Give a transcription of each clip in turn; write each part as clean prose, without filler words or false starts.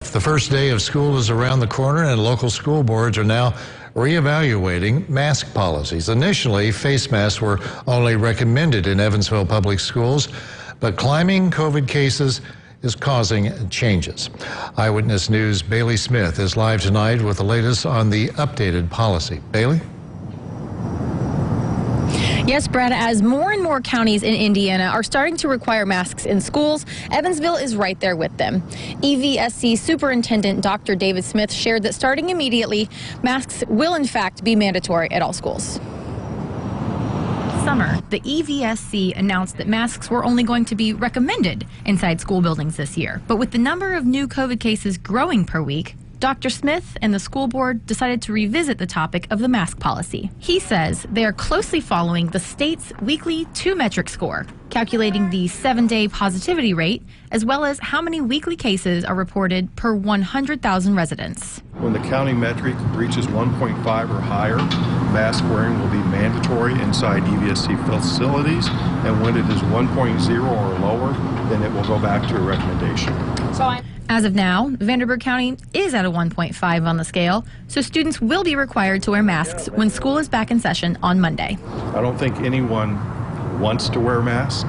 month. The first day of school is around the corner, and local school boards are now reevaluating mask policies. Initially, face masks were only recommended in Evansville public schools, but climbing COVID cases is causing changes. Eyewitness News' Bailey Smith is live tonight with the latest on the updated policy. Bailey? Yes, Brad, as more and more counties in Indiana are starting to require masks in schools, Evansville is right there with them. EVSC Superintendent Dr. David Smith shared that starting immediately, masks will in fact be mandatory at all schools. Summer, the EVSC announced that masks were only going to be recommended inside school buildings this year. But with the number of new COVID cases growing per week, Dr. Smith and the school board decided to revisit the topic of the mask policy. He says they are closely following the state's weekly 2-metric score, calculating the 7-day positivity rate, as well as how many weekly cases are reported per 100,000 residents. When the county metric reaches 1.5 or higher, mask wearing will be mandatory inside EVSC facilities, and when it is 1.0 or lower, then it will go back to a recommendation. As of now, Vanderburgh County is at a 1.5 on the scale, so students will be required to wear masks when school is back in session on Monday. I don't think anyone wants to wear masks,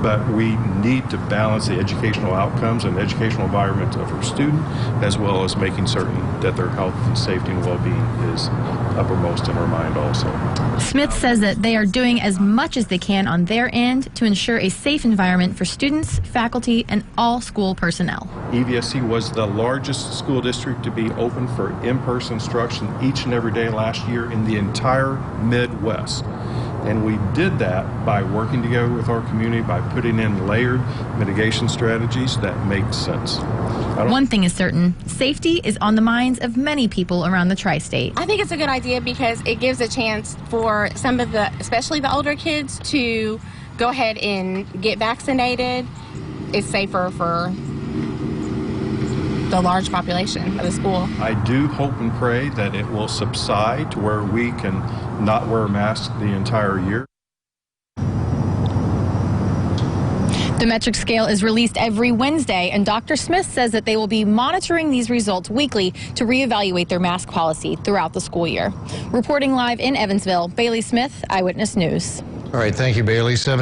but we need to balance the educational outcomes and educational environment of our student, as well as making certain that their health, safety, and well-being is uppermost in our mind also. Smith says that they are doing as much as they can on their end to ensure a safe environment for students, faculty, and all school personnel. EVSC was the largest school district to be open for in-person instruction each and every day last year in the entire Midwest. And we did that by working together with our community, by putting in layered mitigation strategies that make sense. One thing is certain, safety is on the minds of many people around the tri-state. I think it's a good idea because it gives a chance for some of the, especially the older kids, to go ahead and get vaccinated. It's safer for the large population of the school. I do hope and pray that it will subside to where we can not wear masks the entire year. The metric scale is released every Wednesday, and Dr. Smith says that they will be monitoring these results weekly to reevaluate their mask policy throughout the school year. Reporting live in Evansville, Bailey Smith, Eyewitness News. All right, thank you, Bailey.